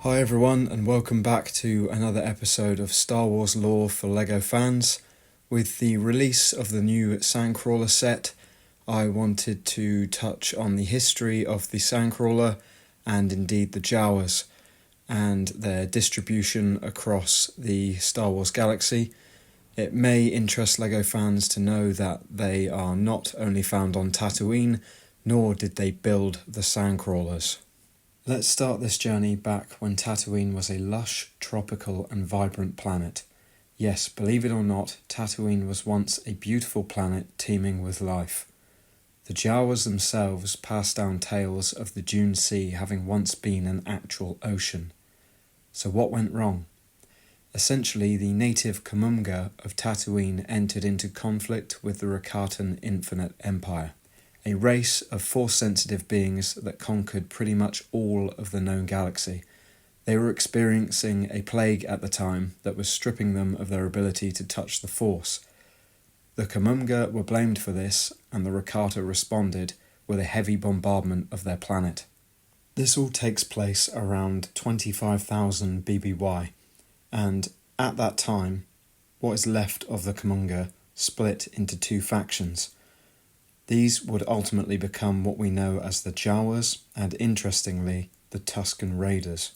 Hi everyone, and welcome back to another episode of Star Wars lore for LEGO fans. With the release of the new Sandcrawler set, I wanted to touch on the history of the Sandcrawler and indeed the Jawas and their distribution across the Star Wars galaxy. It may interest LEGO fans to know that they are not only found on Tatooine, nor did they build the Sandcrawlers. Let's start this journey back when Tatooine was a lush, tropical and vibrant planet. Yes, believe it or not, Tatooine was once a beautiful planet teeming with life. The Jawas themselves passed down tales of the Dune Sea having once been an actual ocean. So what went wrong? Essentially, the native Kamunga of Tatooine entered into conflict with the Rakatan Infinite Empire, a race of force-sensitive beings that conquered pretty much all of the known galaxy. They were experiencing a plague at the time that was stripping them of their ability to touch the Force. The Kamunga were blamed for this, and the Rakata responded with a heavy bombardment of their planet. This all takes place around 25,000 BBY, and at that time, what is left of the Kamunga split into two factions. These would ultimately become what we know as the Jawas, and interestingly, the Tusken Raiders.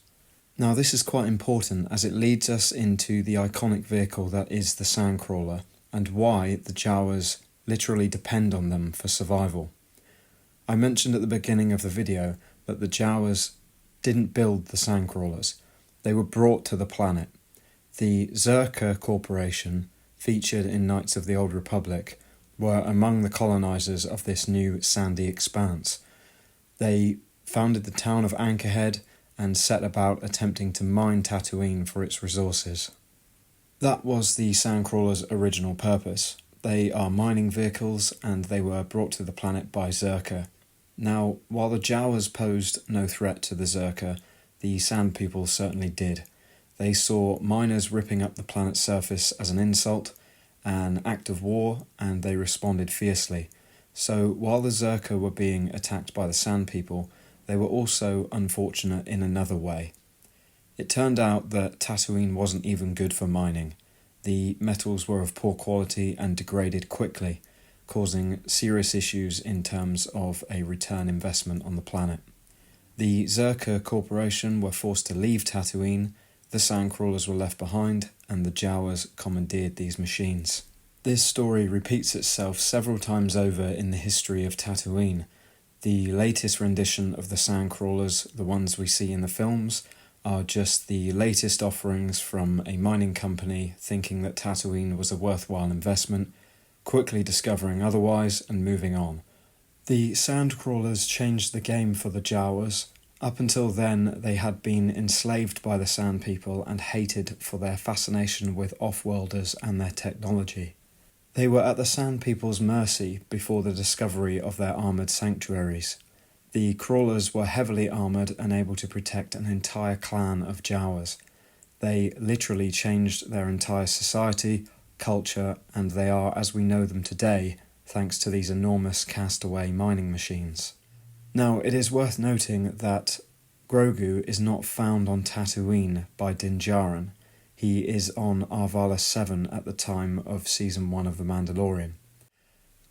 Now this is quite important as it leads us into the iconic vehicle that is the Sandcrawler, and why the Jawas literally depend on them for survival. I mentioned at the beginning of the video that the Jawas didn't build the Sandcrawlers, they were brought to the planet. The Zerka Corporation, featured in Knights of the Old Republic, were among the colonisers of this new sandy expanse. They founded the town of Anchorhead and set about attempting to mine Tatooine for its resources. That was the Sandcrawler's original purpose. They are mining vehicles and they were brought to the planet by Zerka. Now, while the Jawas posed no threat to the Zerka, the Sand People certainly did. They saw miners ripping up the planet's surface as an insult, an act of war, and they responded fiercely. So while the Zerka were being attacked by the Sand People, they were also unfortunate in another way. It turned out that Tatooine wasn't even good for mining. The metals were of poor quality and degraded quickly, causing serious issues in terms of a return investment on the planet. The Zerka Corporation were forced to leave Tatooine, the Sandcrawlers were left behind, and the Jawas commandeered these machines. This story repeats itself several times over in the history of Tatooine. The latest rendition of the Sandcrawlers, the ones we see in the films, are just the latest offerings from a mining company thinking that Tatooine was a worthwhile investment, quickly discovering otherwise and moving on. The Sandcrawlers changed the game for the Jawas. Up until then, they had been enslaved by the Sand People and hated for their fascination with off-worlders and their technology. They were at the Sand People's mercy before the discovery of their armoured sanctuaries. The Crawlers were heavily armoured and able to protect an entire clan of Jawas. They literally changed their entire society, culture, and they are as we know them today, thanks to these enormous castaway mining machines. Now, it is worth noting that Grogu is not found on Tatooine by Din Djarin. He is on Arvala 7 at the time of Season 1 of The Mandalorian.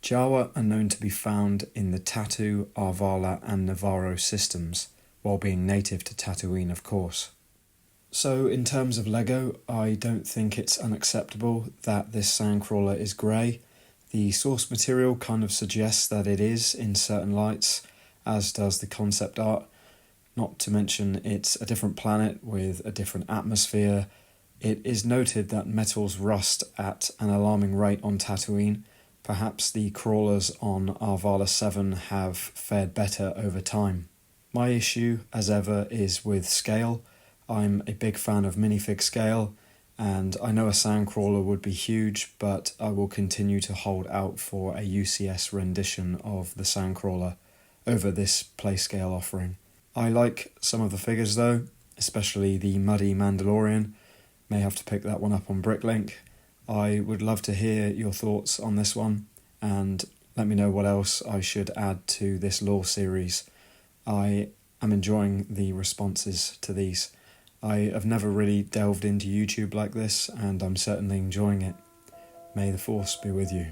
Jawa are known to be found in the Tatoo, Arvala and Navarro systems, while being native to Tatooine, of course. So, in terms of LEGO, I don't think it's unacceptable that this Sandcrawler is grey. The source material kind of suggests that it is in certain lights, as does the concept art. Not to mention it's a different planet with a different atmosphere. It is noted that metals rust at an alarming rate on Tatooine. Perhaps the crawlers on Arvala 7 have fared better over time. My issue, as ever, is with scale. I'm a big fan of minifig scale, and I know a Sandcrawler would be huge, but I will continue to hold out for a UCS rendition of the Sandcrawler over this playscale offering. I like some of the figures though, especially the muddy Mandalorian. May have to pick that one up on Bricklink. I would love to hear your thoughts on this one, and let me know what else I should add to this lore series. I am enjoying the responses to these. I have never really delved into YouTube like this, and I'm certainly enjoying it. May the Force be with you.